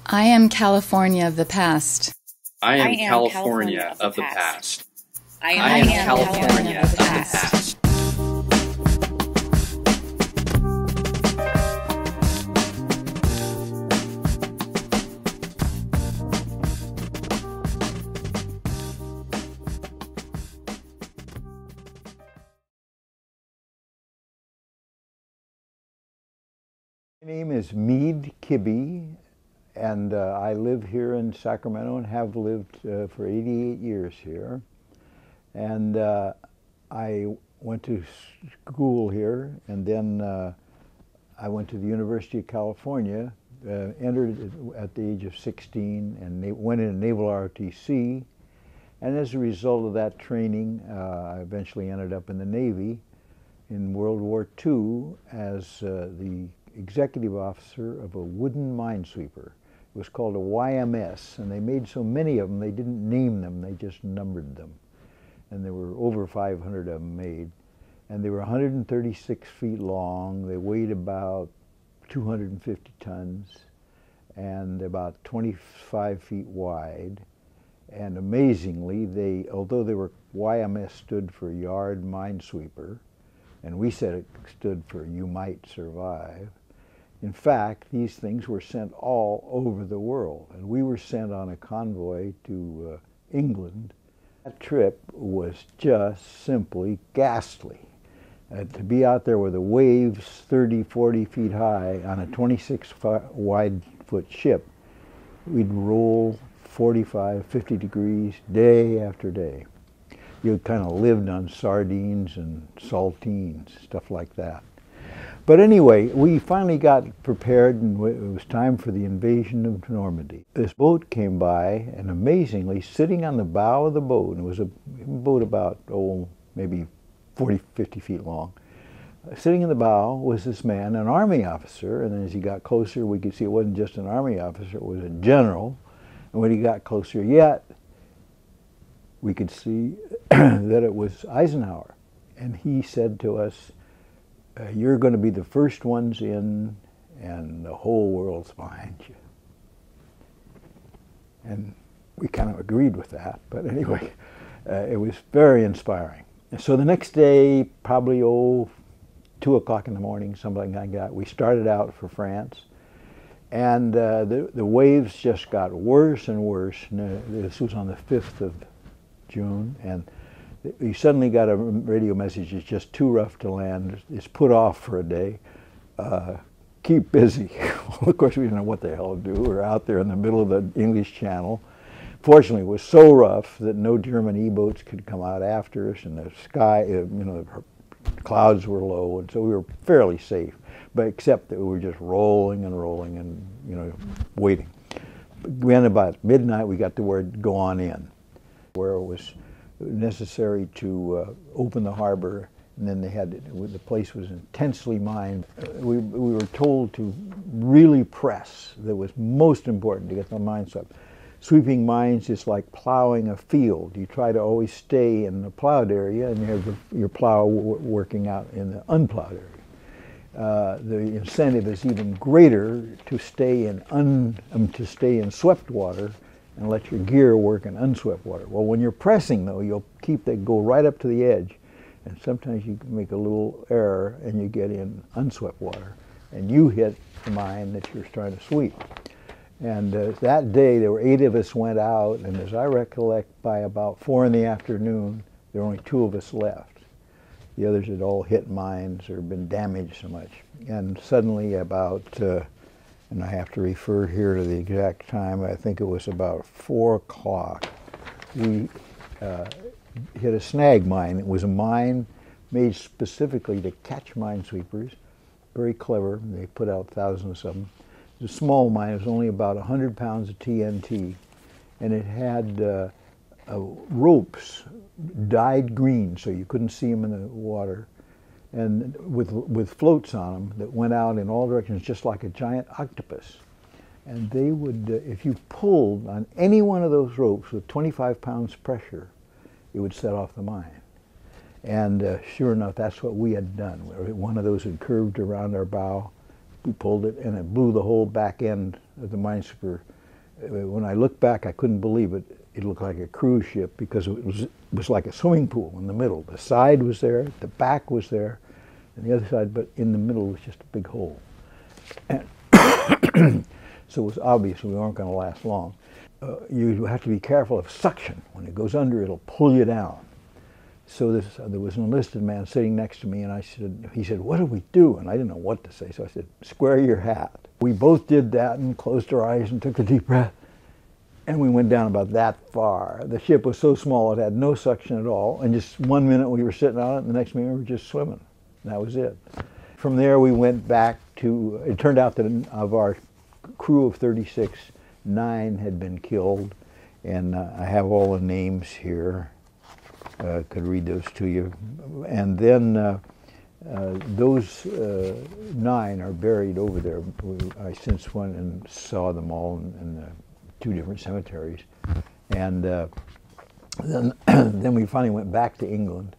I am California of the past. I am California of the past. I am California of the past. My name is Mead Kibby, and I live here in Sacramento and have lived for 88 years here. And I went to school here, and then I went to the University of California, entered at the age of 16, and went into Naval ROTC. And as a result of that training, I eventually ended up in the Navy in World War II as the executive officer of a wooden minesweeper. It was called a YMS, and they made so many of them they didn't name them, they just numbered them. And there were over 500 of them made. And they were 136 feet long, they weighed about 250 tons, and about 25 feet wide. And amazingly, although they were, YMS stood for Yard Minesweeper, and we said it stood for You Might Survive. In fact, these things were sent all over the world, and we were sent on a convoy to England. That trip was just simply ghastly. To be out there with the waves 30, 40 feet high on a 26 wide foot ship, we'd roll 45, 50 degrees day after day. You kind of lived on sardines and saltines, stuff like that. But anyway, we finally got prepared, and it was time for the invasion of Normandy. This boat came by, and amazingly, sitting on the bow of the boat, and it was a boat about, maybe 40, 50 feet long, sitting in the bow was this man, an Army officer, and then as he got closer, we could see it wasn't just an Army officer, it was a general. And when he got closer yet, we could see that it was Eisenhower. And he said to us, "You're going to be the first ones in, and the whole world's behind you." And we kind of agreed with that, but anyway, it was very inspiring. And so the next day, probably 2 o'clock in the morning, something like that, we started out for France. And the waves just got worse and worse. And, this was on the 5th of June, and we suddenly got a radio message, it's just too rough to land, it's put off for a day, keep busy. Well, of course we didn't know what the hell to do. We're out there in the middle of the English Channel. Fortunately it was so rough that no German E-boats could come out after us, and the sky, the clouds were low, and so we were fairly safe, but except that we were just rolling and rolling and waiting. Then about midnight we got the word, go on in, where it was necessary to open the harbor, and then the place was intensely mined. We were told to really press. That was most important to get the mine swept. Sweeping mines is like plowing a field. You try to always stay in the plowed area, and you have your plow working out in the unplowed area. The incentive is even greater to stay in swept water and let your gear work in unswept water. Well, when you're pressing, though, you'll go right up to the edge, and sometimes you make a little error and you get in unswept water, and you hit the mine that you're trying to sweep. And that day, there were 8 of us went out, and as I recollect, by about 4 in the afternoon, there were only 2 of us left. The others had all hit mines or been damaged so much. And suddenly about, and I have to refer here to the exact time, I think it was about 4 o'clock, we hit a snag mine. It was a mine made specifically to catch minesweepers. Very clever. They put out thousands of them. It was a small mine. It was only about 100 pounds of TNT, and it had ropes dyed green so you couldn't see them in the water, and with floats on them that went out in all directions just like a giant octopus. And they would, if you pulled on any one of those ropes with 25 pounds pressure, it would set off the mine. And sure enough, that's what we had done. One of those had curved around our bow, we pulled it, and it blew the whole back end of the minesweeper. When I look back, I couldn't believe it. It looked like a cruise ship because it was like a swimming pool in the middle. The side was there, the back was there, and the other side, but in the middle was just a big hole. And so it was obvious we weren't going to last long. You have to be careful of suction. When it goes under, it'll pull you down. So there was an enlisted man sitting next to me, and he said, "What do we do?" And I didn't know what to say, so I said, "Square your hat." We both did that and closed our eyes and took a deep breath. And we went down about that far. The ship was so small it had no suction at all, and just 1 minute we were sitting on it, and the next minute we were just swimming. That was it. From there we went back to, it turned out that of our crew of 36, 9 had been killed, and I have all the names here. Could read those to you. And then those 9 are buried over there. I since went and saw them all in 2 different cemeteries. And then we finally went back to England,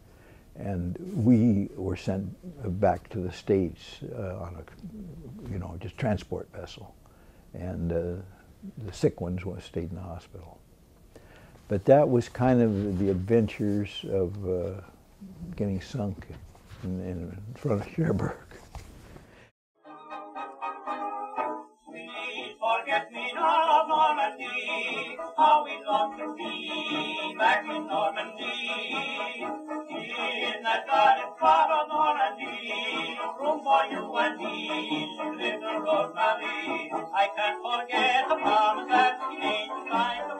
and we were sent back to the States on a, just transport vessel. And the sick ones stayed in the hospital. But that was kind of the adventures of getting sunk in front of Cherbourg. Please forget me not of Normandy, how we long to be back in Normandy. In that garden spot of Normandy, room for you and me, little Rosemary. I can't forget the promise that we made to find the